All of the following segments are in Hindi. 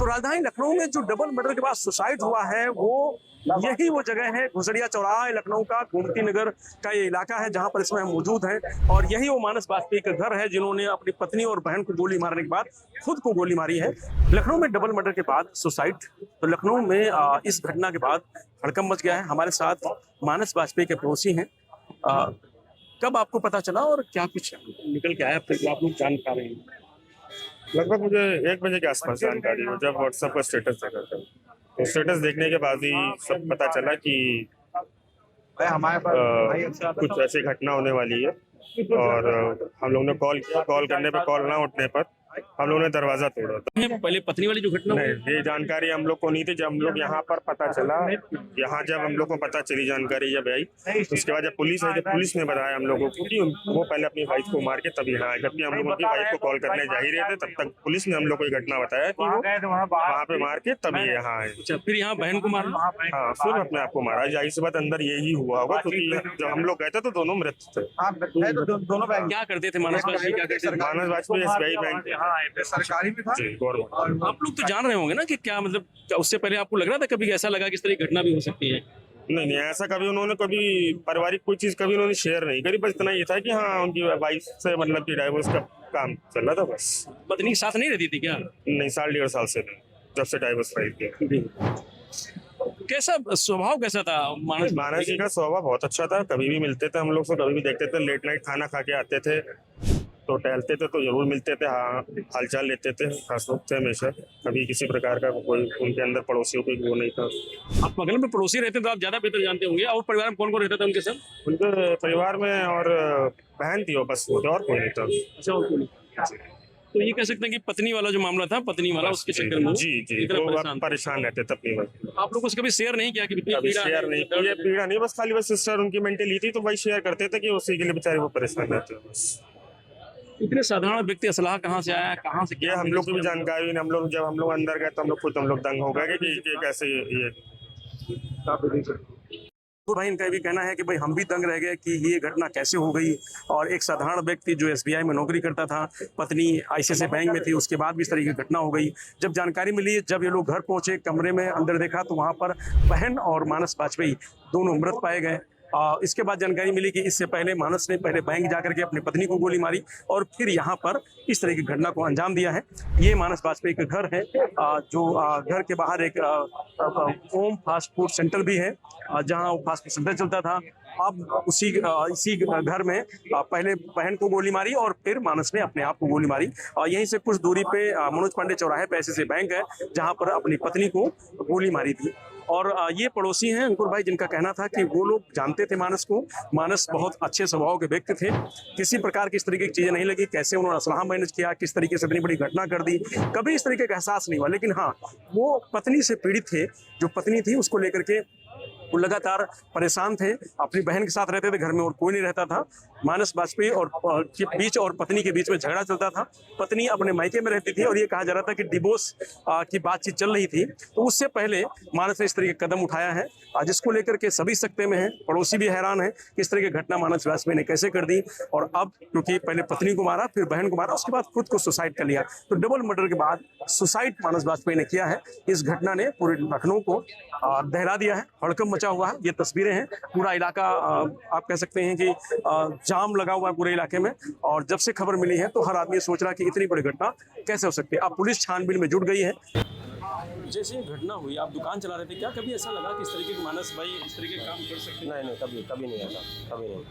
तो राजधानी लखनऊ में जो डबल मर्डर के बाद सुसाइड हुआ है वो यही वो जगह है, घुसड़िया चौराहा है लखनऊ का, गोमती नगर का ये इलाका है जहां पर इसमें हम मौजूद हैं। और यही वो मानस वाजपेयी का घर है जिन्होंने अपनी पत्नी और बहन को गोली मारने के बाद खुद को गोली मारी है। लखनऊ में डबल मर्डर के बाद सुसाइड, तो लखनऊ में इस घटना के बाद हड़कंप मच गया है। हमारे साथ मानस वाजपेयी के पड़ोसी हैं। कब आपको पता चला और क्या कुछ निकल के आया अब तक आप लोग जान पा रहे हैं? लगभग मुझे 1 बजे के आसपास जानकारी हुई जब व्हाट्सएप पर स्टेटस देखा था। तो स्टेटस देखने के बाद ही सब पता चला कि कुछ ऐसी घटना होने वाली है। और हम लोगों ने कॉल किया, कॉल करने पे कॉल ना उठने पर हम लोगों ने दरवाजा तोड़ा था। पहले पत्नी वाली जो घटना नहीं, ये जानकारी हम लोग को नहीं थी। जब हम लोग यहाँ पर पता चला, यहाँ जब हम लोग को पता चली जानकारी जब आई, तो उसके बाद जब पुलिस आई तो पुलिस ने बताया हम लोगों को कि वो पहले अपनी वाइफ को मार के तभी यहाँ आए। जबकि हम लोग उनकी वाइफ को कॉल करने जा ही रहे थे, तब तक पुलिस ने हम लोग को ये घटना बताया कि वो वहाँ पे मार के तभी यहाँ आए। अच्छा, फिर यहाँ बहन को मारा? हाँ, फिर अपने आप को मारा। जाहिर सी बात अंदर यही हुआ होगा, क्योंकि जब हम लोग गए थे तो दोनों मृत थे। क्या करते थे मानस वाजपेयी? क्या करते थे मानस वाजपेयी? SBI बैंक सरकारी में था। आप लोग तो जान रहे होंगे ना कि क्या मतलब, क्या उससे पहले आपको लग रहा था कभी ऐसा लगा कि इस तरह की घटना भी हो सकती है? नहीं, ऐसा कभी उन्होंने कभी पारिवारिक कोई चीज कभी उन्होंने शेयर नहीं करी। बस इतना ये था कि हाँ, उनकी वाइफ से मतलब कि डाइवोर्स का काम चल रहा था बस। पत्नी के साथ नहीं रहती थी क्या? नहीं, 1.5 साल से नहीं, जब से डाइवोर्स फाइल किया। कैसा स्वभाव कैसा था मानस जी का स्वभाव बहुत अच्छा था। कभी भी मिलते थे हम लोग से, कभी भी देखते थे। लेट नाइट खाना खा के आते थे तो टहलते थे तो जरूर मिलते थे। हाँ, हालचाल लेते थे, खास लोग थे हमेशा। कभी किसी प्रकार का कोई उनके अंदर पड़ोसियों को वो नहीं था। आप बगल में पड़ोसी रहते तो आप ज्यादा बेहतर जानते होंगे। और परिवार में कौन कौन रहता था उनके साथ? उनके परिवार में और बहन थी वो, बस और कोई नहीं था। अच्छा, और कोई? तो ये कह सकते हैं कि पत्नी वाला जो मामला था, पत्नी वाला उसके चक्कर में जी वो परेशान रहते थे अपनी वजह। आप लोगों से कभी शेयर नहीं किया कि कभी शेयर नहीं किया? पीड़ा नहीं, बस खाली बस सिस्टर उनकी मेंटली थी तो वही शेयर करते थे कि उसी के लिए बेचारे वो परेशान रहते हैं बस। इतने साधारण व्यक्ति असलाह कहाँ से आया, कहाँ से ये हम लोग की भी जानकारी। हम लोग जब हम लोग अंदर गए तो हम लोग दंग हो गए कि कैसे ये। तो भाई इनका भी कहना है कि भाई हम भी दंग रह गए कि ये घटना कैसे हो गई। और एक साधारण व्यक्ति जो SBI में नौकरी करता था, पत्नी ICICI बैंक में थी, उसके बाद भी इस तरह की घटना हो गई। जब जानकारी मिली, जब ये लोग घर पहुंचे, कमरे में अंदर देखा तो वहां पर बहन और मानस वाजपेयी दोनों मृत पाए गए। इसके बाद जानकारी मिली कि इससे पहले मानस ने पहले बैंक जाकर के अपनी पत्नी को गोली मारी और फिर यहाँ पर इस तरह की घटना को अंजाम दिया है। ये मानस वाजपेयी का घर है, जो घर के बाहर एक ओम फास्ट फूड सेंटर भी है, जहाँ फास्ट फूड सेंटर चलता था। अब इसी घर में पहले बहन को गोली मारी और फिर मानस ने अपने आप को गोली मारी। यहीं से कुछ दूरी पे मनोज पांडे चौराहे पे ICICI बैंक है, जहाँ पर अपनी पत्नी को गोली मारी थी। और ये पड़ोसी हैं अंकुर भाई, जिनका कहना था कि वो लोग जानते थे मानस को। मानस बहुत अच्छे स्वभाव के व्यक्ति थे, किसी प्रकार की इस तरीके की चीजें नहीं लगी। कैसे उन्होंने असलाह मैनेज किया, किस तरीके से इतनी बड़ी घटना कर दी, कभी इस तरीके का एहसास नहीं हुआ। लेकिन हाँ, वो पत्नी से पीड़ित थे। जो पत्नी थी उसको लेकर के वो लगातार परेशान थे। अपनी बहन के साथ रहते थे, घर में और कोई नहीं रहता था। मानस वाजपेयी के बीच और पत्नी के बीच में झगड़ा चलता था। पत्नी अपने मायके में रहती थी और ये कहा जा रहा था कि डिवोर्स की बातचीत चल रही थी। तो उससे पहले मानस ने इस तरह के कदम उठाया है, जिसको लेकर के सभी सकते में हैं। पड़ोसी भी हैरान है कि इस तरह की घटना मानस वाजपेयी ने कैसे कर दी। और अब क्योंकि पहले पत्नी को मारा, फिर बहन को मारा, उसके बाद खुद को सुसाइड कर लिया। तो डबल मर्डर के बाद सुसाइड मानस वाजपेयी ने किया है। इस घटना ने पूरे लखनऊ को दहला दिया है, हड़कंप मचा हुआ है। ये तस्वीरें हैं, पूरा इलाका आप कह सकते हैं कि जाम लगा हुआ है पूरे इलाके में। और जब से खबर मिली है तो हर आदमी सोच रहा है कि इतनी बड़ी घटना कैसे हो सकती है। अब पुलिस छानबीन में जुट गई है। जैसे ये घटना हुई, आप दुकान चला रहे थे, क्या कभी ऐसा लगा कि इस तरीके के मानस भाई इस तरीके का काम कर सकते हैं? नहीं, कभी नहीं ऐसा, कभी नहीं।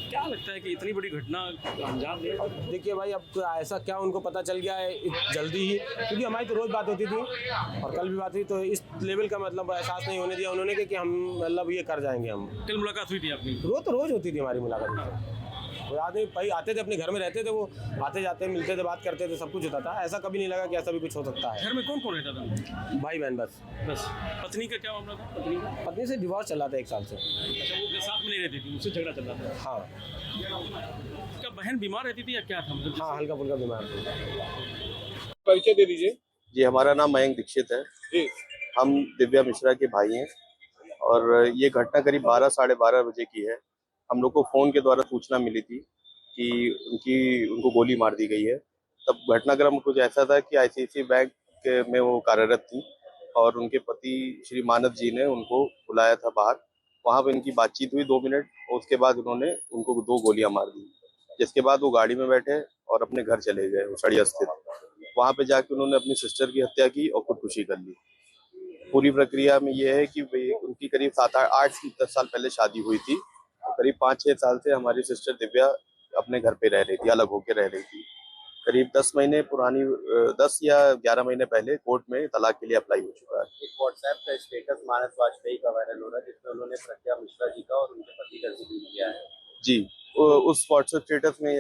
क्या लगता है कि इतनी बड़ी घटना अंजाम दिया? देखिए भाई, अब ऐसा क्या उनको पता चल गया है जल्दी ही, क्योंकि हमारी तो रोज़ बात होती थी और कल भी बात हुई। तो इस लेवल का मतलब एहसास नहीं होने दिया उन्होंने कि हम मतलब ये कर जाएंगे। हम कल मुलाकात हुई थी आपकी? रोज़ होती थी हमारी मुलाकात। वो आदमी भाई आते थे, अपने घर में रहते थे, वो आते जाते मिलते थे, बात करते थे, सब कुछ होता था। ऐसा कभी नहीं लगा कि ऐसा भी कुछ हो सकता है। घर में कौन कौन रहता था? भाई बहन बस। पत्नी का क्या मामला था? पत्नी से डिवोर्स चला था 1 साल से। अच्छा, वो साथ में नहीं रहती थी, उससे झगड़ा चल रहा था? हाँ। क्या बहन बीमार रहती थी या क्या था मतलब? हाँ, हल्का फुल्का बीमार। परिचय दे दीजिए। जी, हमारा नाम मयंक दीक्षित है जी। हम दिव्या मिश्रा के भाई हैं और ये घटना करीब 12 साढ़े 12 बजे की है। हम लोग को फ़ोन के द्वारा सूचना मिली थी कि उनको गोली मार दी गई है। तब घटनाक्रम कुछ ऐसा था कि ICICI बैंक के में वो कार्यरत थी और उनके पति श्री मानव जी ने उनको बुलाया था बाहर। वहाँ पे इनकी बातचीत हुई 2 मिनट और उसके बाद उन्होंने उनको 2 गोलियां मार दी, जिसके बाद वो गाड़ी में बैठे और अपने घर चले गए उसड़िया स्थित। वहाँ पे जाके उन्होंने अपनी सिस्टर की हत्या की और खुदकुशी कर ली। पूरी प्रक्रिया में ये है कि उनकी करीब 7-8-10 साल पहले शादी हुई थी, तो करीब 5-6 साल से हमारी सिस्टर दिव्या अपने घर पे रह रही थी, अलग होकर रह रही थी। करीब 10 महीने पुरानी 10 या 11 महीने पहले कोर्ट में तलाक के लिए अप्लाई हो चुका है। एक व्हाट्सएप का स्टेटस मानस वाजपेयी का वायरल हो रहा है जिसमें उन्होंने प्रज्ञा मिश्रा जी का और उनके पति का जिक्र किया है। जी, उस व्हाट्सएप स्टेटस में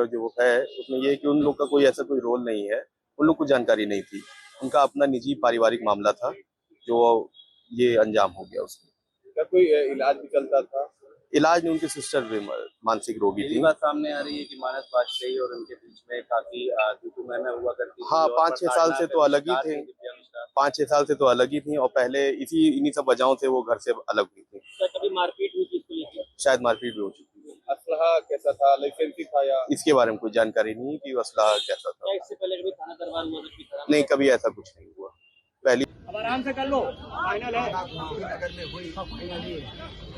जो है उसमें ये है कि उन लोग का कोई ऐसा कोई रोल नहीं है, उन लोग को जानकारी नहीं थी। उनका अपना निजी पारिवारिक मामला था जो ये अंजाम हो गया उसमें। क्या कोई इलाज भी चलता था? इलाज में उनकी सिस्टर भी मानसिक रोगी यही थी। बात सामने आ रही है कि मानस वाजपेयी और उनके बीच में काफी दुतुमय हुआ करती थी। हाँ, और 5-6 साल से तो अलग ही थे। 5-6 साल से तो अलग ही थी और पहले इन्हीं सब वजहों से वो घर से अलग हुई थी। कभी मारपीट हुई थी इसको लेकर? शायद मारपीट भी हो चुकी है। असलहा कैसा था, लाइसेंसी था या? इसके बारे में कोई जानकारी नहीं है कि असला कैसा था। इससे पहले कभी थाना दरबार हुआ? नहीं, कभी ऐसा कुछ नहीं हुआ। पहली आराम से कर लो, फाइनल है। नगर में हुई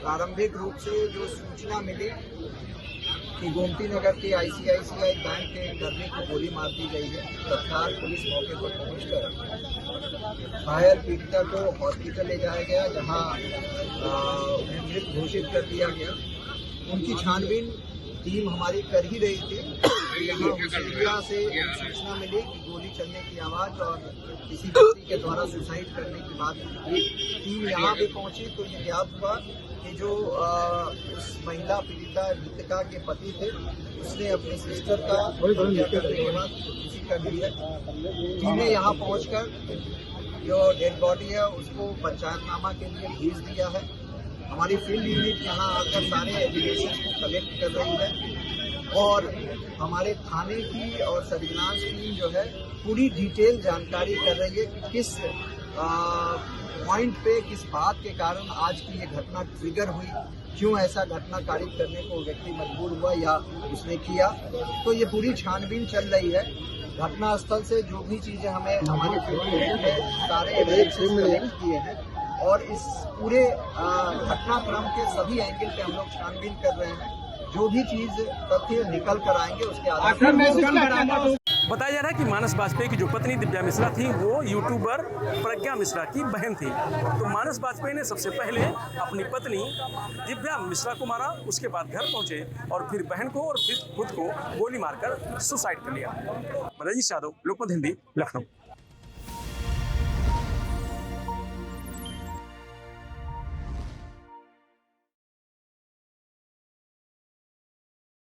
प्रारंभिक रूप से जो सूचना मिली कि गोमती नगर के ICICI बैंक के कर्मी को गोली मार दी गई है, तत्काल पुलिस मौके पर पहुंचकर घायल पीड़िता को हॉस्पिटल ले जाया गया, जहां उन्हें मृत घोषित कर दिया गया। उनकी छानबीन टीम हमारी कर ही रही थी। यहाँ हुसैनिया से सूचना मिली कि गोली चलने की आवाज़ और किसी व्यक्ति के द्वारा सुसाइड करने की बात हुई। टीम यहाँ भी पहुंची तो ये ज्ञात हुआ कि जो उस महिला पीड़िता रितिका के पति थे, उसने अपनी सिस्टर का हत्या करने के बाद खुदकुशी कर ली है। टीम ने यहाँ पहुंचकर जो डेड बॉडी है उसको पंचायतनामा के लिए भेज दिया है। हमारी फील्ड यूनिट यहाँ आकर सारे एविडेंस को कलेक्ट कर रही है और हमारे थाने की और सर्विलांस टीम जो है पूरी डिटेल जानकारी कर रही है कि किस पॉइंट पे किस बात के कारण आज की ये घटना ट्रिगर हुई, क्यों ऐसा घटना कारित करने को व्यक्ति मजबूर हुआ या उसने किया। तो ये पूरी छानबीन चल रही है। घटनास्थल से जो भी चीज़ें हमें हमारे फील्ड में सारे एविडेंस कलेक्ट किए हैं और इस पूरे घटनाक्रम के सभी एंगल पे हम लोग छानबीन कर रहे हैं। जो भी चीज तथ्य निकल कर आएंगे उसके आधार पर। बताया जा रहा है कि मानस वाजपेयी की जो पत्नी दिव्या मिश्रा थी वो यूट्यूबर प्रज्ञा मिश्रा की बहन थी। तो मानस वाजपेयी ने सबसे पहले अपनी पत्नी दिव्या मिश्रा को मारा, उसके बाद घर पहुंचे और फिर बहन को और फिर खुद को गोली मारकर सुसाइड कर लिया। मनोज यादव, लोकमत हिंदी, लखनऊ।